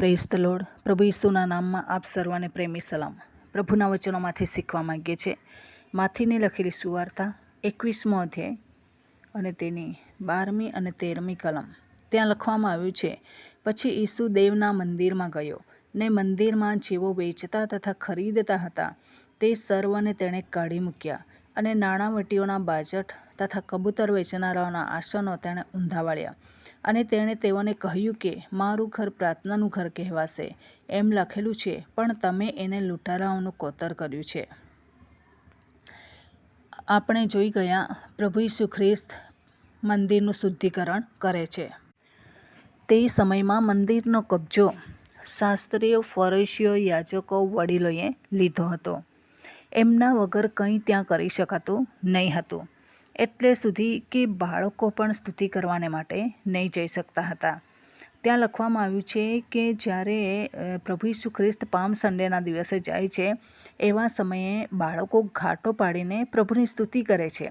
Praise the lord. પ્રભુ ઈસુના નામમાં આપ સર્વને પ્રેમી સલામ. પ્રભુના વચનોમાંથી શીખવા માંગીએ છીએ. માથીની લખેલી સુવાર્તા 21મો અધ્યાય અને તેની 12મી અને 13મી કલમ. ત્યાં લખવામાં આવ્યું છે, પછી ઈસુ દેવના મંદિરમાં ગયો ને મંદિરમાં જેઓ વેચતા તથા ખરીદતા હતા તે સર્વને તેણે કાઢી મૂક્યા અને નાણાવટીઓના બાજટ તથા કબૂતર વેચનારાઓના આસનો તેણે ઊંધા વાળ્યા. અને તેણે તેઓને કહ્યું કે મારું ઘર પ્રાર્થનાનું ઘર કહેવાશે એમ લખેલું છે, પણ તમે એને લૂંટારાઓનું કોતર કર્યું છે. આપણે જોઈ ગયા પ્રભુ ઈસુ ખ્રિસ્ત મંદિરનું શુદ્ધિકરણ કરે છે. તે સમયમાં મંદિરનો કબજો શાસ્ત્રીઓ, ફરીસીઓ, યાજકો, વડીલોએ લીધો હતો. એમના વગર કંઈ ત્યાં કરી શકાતું નહીં હતું. એટલે સુધી કે બાળકો પણ સ્તુતિ કરવાને માટે નહીં જઈ શકતા હતા. ત્યાં લખવામાં આવ્યું છે કે જ્યારે પ્રભુ ઈસુ ખ્રિસ્ત પામ સન્ડેના દિવસે જાય છે, એવા સમયે બાળકો ઘાટો પાડીને પ્રભુની સ્તુતિ કરે છે.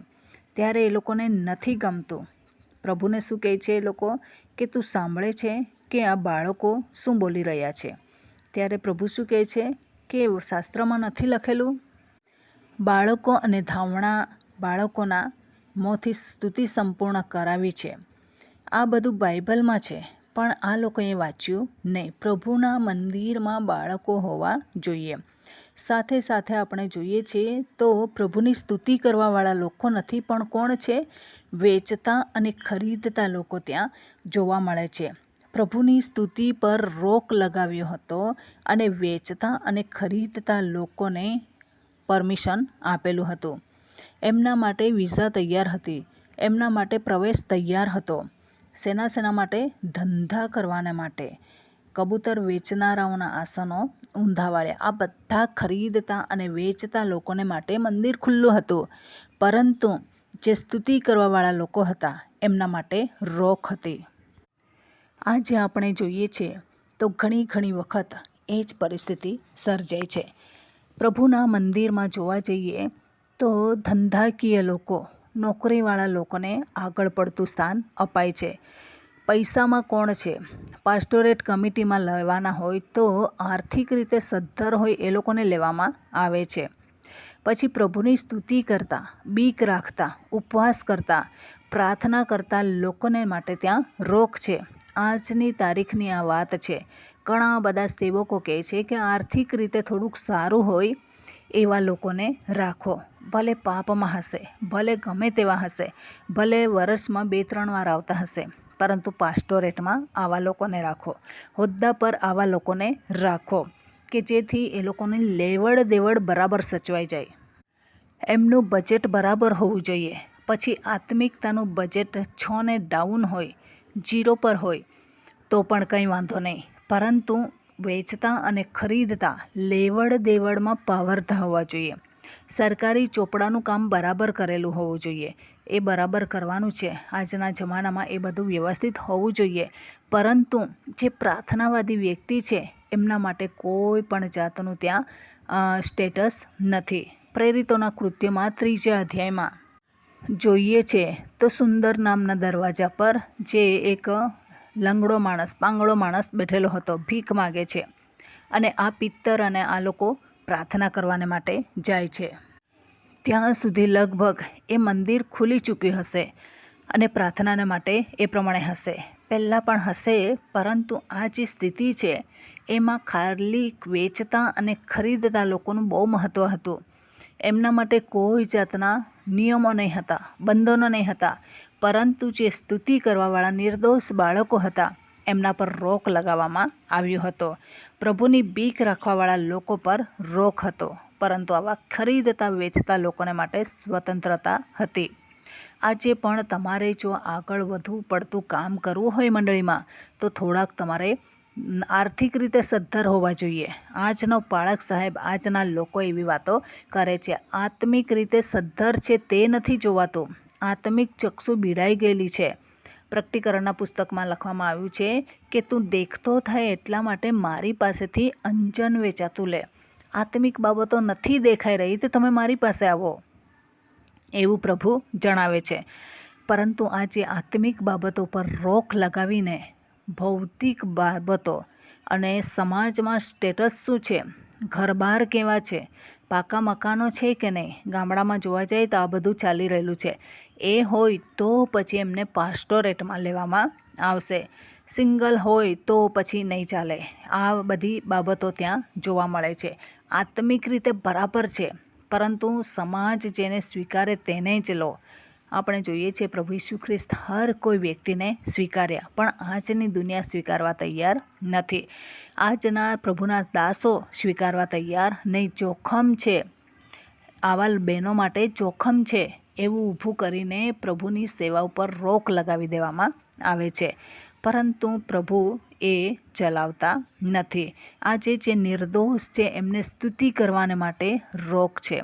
ત્યારે એ લોકોને નથી ગમતું. પ્રભુને શું કહે છે એ લોકો કે તું સાંભળે છે કે આ બાળકો શું બોલી રહ્યા છે? ત્યારે પ્રભુ શું કહે છે કે શાસ્ત્રમાં નથી લખેલું? બાળકો અને ધાવણા બાળકોના મોંથી સ્તુતિ સંપૂર્ણ કરાવી છે. આ બધું બાઇબલમાં છે, પણ આ લોકોએ વાંચ્યું નહીં. પ્રભુના મંદિરમાં બાળકો હોવા જોઈએ. સાથે સાથે આપણે જોઈએ છીએ તો પ્રભુની સ્તુતિ કરવાવાળા લોકો નથી, પણ કોણ છે? વેચતા અને ખરીદતા લોકો ત્યાં જોવા મળે છે. પ્રભુની સ્તુતિ પર રોક લગાવ્યો હતો અને વેચતા અને ખરીદતા લોકોને પરમિશન આપેલું હતું. એમના માટે વિઝા તૈયાર હતી. એમના માટે પ્રવેશ તૈયાર હતો. શેના માટે? ધંધા કરવાને માટે. કબૂતર વેચનારાઓના આસનો ઊંધા વાળ્યા. આ બધા ખરીદતા અને વેચતા લોકોને માટે મંદિર ખુલ્લું હતું, પરંતુ જે સ્તુતિ કરવાવાળા લોકો હતા એમના માટે રોક હતી. આજે આપણે જોઈએ છીએ તો ઘણી વખત એ જ પરિસ્થિતિ સર્જાય છે. પ્રભુના મંદિરમાં જોવા જઈએ તો ધંધાકીય લોકો, નોકરીવાળા લોકોને આગળ પડતું સ્થાન અપાય છે. પૈસામાં કોણ છે? પાસ્ટોરેટ કમિટીમાં લેવાના હોય તો આર્થિક રીતે સદ્ધર હોય એ લોકોને લેવામાં આવે છે. પછી પ્રભુની સ્તુતિ કરતા, બીક રાખતા, ઉપવાસ કરતા, પ્રાર્થના કરતા લોકોને માટે ત્યાં રોક છે. આજની તારીખની આ વાત છે. ઘણા બધા સેવકો કહે છે કે આર્થિક રીતે થોડુંક સારું હોય એવા લોકોને રાખો. ભલે પાપમાં હશે, ભલે ગમે તેવા હશે, ભલે વર્ષમાં 2-3 વાર આવતા હશે, પરંતુ પાસ્ટોરેટમાં આવા લોકોને રાખો. હોદ્દા પર આવા લોકોને રાખો કે જેથી એ લોકોની લેવડ દેવડ બરાબર સચવાઈ જાય. એમનું બજેટ બરાબર હોવું જોઈએ. પછી આત્મિકતાનું બજેટ 6 ને ડાઉન હોય, 0 પર હોય તો પણ કંઈ વાંધો નહીં, પરંતુ વેચતા અને ખરીદતા લેવડ દેવડમાં પાવરધા હોવા જોઈએ. સરકારી ચોપડાનું કામ બરાબર કરેલું હોવું જોઈએ. એ બરાબર કરવાનું છે. આજના જમાનામાં એ બધું વ્યવસ્થિત હોવું જોઈએ. પરંતુ જે પ્રાર્થનાવાદી વ્યક્તિ છે એમના માટે કોઈ પણ જાતનું ત્યાં સ્ટેટસ નથી. પ્રેરિતોના કૃત્યમાં 3 અધ્યાયમાં જોઈએ છે તો સુંદર નામના દરવાજા પર જે એક લંગડો માણસ, પાંગળો માણસ બેઠેલો હતો, ભીખ માગે છે. અને આ પિત્તર અને આ લોકો પ્રાર્થના કરવાને માટે જાય છે. ત્યાં સુધી લગભગ એ મંદિર ખુલી ચૂક્યું હશે અને પ્રાર્થનાને માટે એ પ્રમાણે હશે. પહેલાં પણ હશે, પરંતુ આ જે સ્થિતિ છે એમાં ખાલી વેચતા અને ખરીદતા લોકોનું બહુ મહત્ત્વ હતું. એમના માટે કોઈ જાતના નિયમો નહીં હતા, બંધનો નહીં હતા, પરંતુ જે સ્તુતિ કરવાવાળા નિર્દોષ બાળકો હતા એમના પર રોક લગાવવામાં આવ્યો હતો. પ્રભુની બીક રાખવાવાળા લોકો પર રોક હતો, પરંતુ આવા ખરીદતા વેચતા લોકોને માટે સ્વતંત્રતા હતી. આજે પણ તમારે જો આગળ વધુ પડતું કામ કરવું હોય મંડળીમાં, તો થોડાક તમારે આર્થિક રીતે સદ્ધર હોવા જોઈએ. આજનો પાળક સાહેબ, આજના લોકો એવી વાતો કરે છે. આત્મિક રીતે સદ્ધર છે તે નથી જોવાતું. આત્મિક ચક્ષુ બીડાઈ ગયેલી છે. પ્રકટીકરણના પુસ્તકમાં લખવામાં આવ્યું છે કે તું દેખતો થાય એટલા માટે મારી પાસેથી અંજન વેચાતું લે. આત્મિક બાબતો નથી દેખાઈ રહી તો તમે મારી પાસે આવો, એવું પ્રભુ જણાવે છે. પરંતુ આ જે આત્મિક બાબતો પર રોક લગાવીને ભૌતિક બાબતો અને સમાજમાં સ્ટેટસ શું છે, ઘરબાર કેવા છે, પાકા મકાનો છે કે નહીં, ગામડામાં જોવા જઈએ તો આ બધું ચાલી રહેલું છે, એ હોય તો પછી એમને પાસ્ટોરેટમાં લેવામાં આવશે. સિંગલ હોય તો પછી નહીં ચાલે. આ બધી બાબતો ત્યાં જોવા મળે છે. આત્મિક રીતે બરાબર છે, પરંતુ સમાજ જેને સ્વીકારે તેને જ લો. આપણે જોઈએ છીએ પ્રભુ ઈસુ ખ્રિસ્ત હર કોઈ વ્યક્તિને સ્વીકાર્યા, પણ આજની દુનિયા સ્વીકારવા તૈયાર નથી. આજના પ્રભુના દાસો સ્વીકારવા તૈયાર નહીં. જોખમ છે, આવા બહેનો માટે જોખમ છે એવું ઊભું કરીને પ્રભુની સેવા ઉપર રોક લગાવી દેવામાં આવે છે, પરંતુ પ્રભુ એ ચલાવતા નથી. આજે જે નિર્દોષ છે એમને સ્તુતિ કરવાને માટે રોક છે.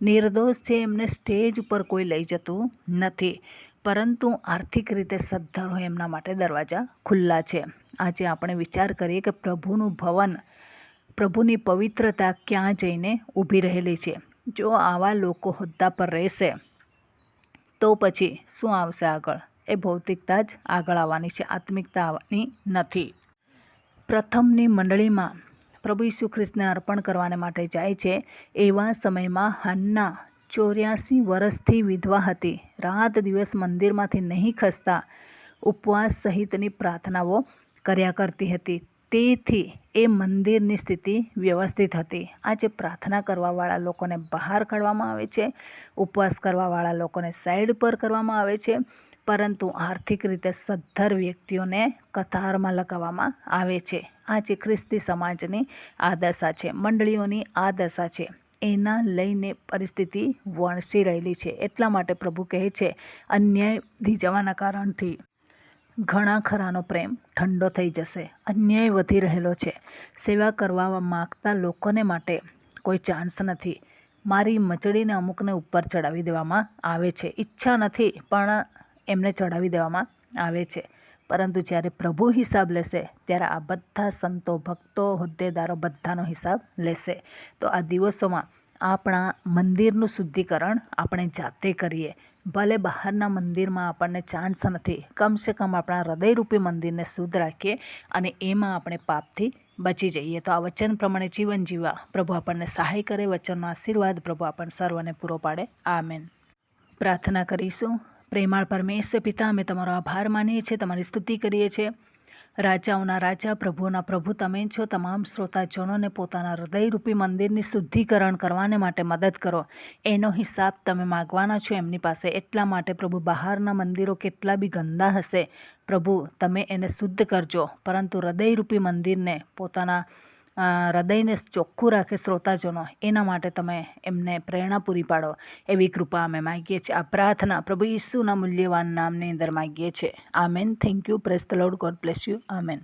નિર્દોષ છે એમને સ્ટેજ ઉપર કોઈ લઈ જતું નથી, પરંતુ આર્થિક રીતે સદ્ધર હોય એમના માટે દરવાજા ખુલ્લા છે. આજે આપણે વિચાર કરીએ કે પ્રભુનું ભવન, પ્રભુની પવિત્રતા ક્યાં જઈને ઊભી રહેલી છે. જો આવા લોકો હોદ્દા પર રહેશે તો પછી શું આવશે આગળ? એ ભૌતિકતા જ આગળ આવવાની છે, આત્મિકતા આવવાની નથી. પ્રથમની મંડળીમાં પ્રભુ ઈસુ ખ્રિસ્તને અર્પણ કરવાને માટે જાય છે. એવા સમયમાં હન્ના 84 વર્ષથી વિધવા હતી. રાત દિવસ મંદિરમાંથી નહીં ખસતા ઉપવાસ સહિતની પ્રાર્થનાઓ કર્યા કરતી હતી. તેથી એ મંદિરની સ્થિતિ વ્યવસ્થિત હતી. આજે પ્રાર્થના કરવાવાળા લોકોને બહાર કાઢવામાં આવે છે, ઉપવાસ કરવાવાળા લોકોને સાઈડ પર કરવામાં આવે છે, પરંતુ આર્થિક રીતે સદ્ધર વ્યક્તિઓને કતારમાં લગાવવામાં આવે છે. આજે ખ્રિસ્તી સમાજની આ દશા છે, મંડળીઓની આ દશા છે. એના લઈને પરિસ્થિતિ વણસી રહેલી છે. એટલા માટે પ્રભુ કહે છે, અન્યાય વધી જવાના કારણથી ઘણા ખરાનો પ્રેમ ઠંડો થઈ જશે. અન્યાય વધી રહેલો છે. સેવા કરવા માગતા લોકોને માટે કોઈ ચાન્સ નથી. મારી મચડીને અમુકને ઉપર ચડાવી દેવામાં આવે છે. ઈચ્છા નથી પણ એમને ચડાવી દેવામાં આવે છે. પરંતુ જ્યારે પ્રભુ હિસાબ લેશે ત્યારે આ બધા સંતો, ભક્તો, હોદ્દેદારો બધાનો હિસાબ લેશે. તો આ દિવસોમાં આપણા મંદિરનું શુદ્ધિકરણ આપણે જાતે કરીએ. ભલે બહારના મંદિરમાં આપણને ચાન્સ નથી, કમસે કમ આપણા હૃદયરૂપી મંદિરને શુદ્ધ રાખીએ અને એમાં આપણે પાપથી બચી જઈએ. તો આ વચન પ્રમાણે જીવન જીવવા પ્રભુ આપણને સહાય કરે. વચનનો આશીર્વાદ પ્રભુ આપણને સર્વને પૂરો પાડે. આમેન. પ્રાર્થના કરીશું. પ્રેમાળ પરમેશ્વર પિતા, અમે તમારો આભાર માનીએ છીએ, તમારી સ્તુતિ કરીએ છીએ. રાજાઓના રાજા, પ્રભુના પ્રભુ તમે છો. તમામ શ્રોતાજનોને પોતાના હૃદયરૂપી મંદિરની શુદ્ધિકરણ કરવાને માટે મદદ કરો. એનો હિસાબ તમે માગવાના છો એમની પાસે. એટલા માટે પ્રભુ બહારના મંદિરો કેટલા બી ગંદા હશે, પ્રભુ તમે એને શુદ્ધ કરજો, પરંતુ હૃદયરૂપી મંદિરને પોતાના હૃદયને ચોખ્ખું રાખે શ્રોતાજનો, એના માટે તમે એમને પ્રેરણા પૂરી પાડો એવી કૃપા અમે માગીએ છીએ. આ પ્રાર્થના પ્રભુ ઈસુના મૂલ્યવાન નામની અંદર માગીએ છીએ. Amen. Thank you. Praise the lord. God bless you. Amen.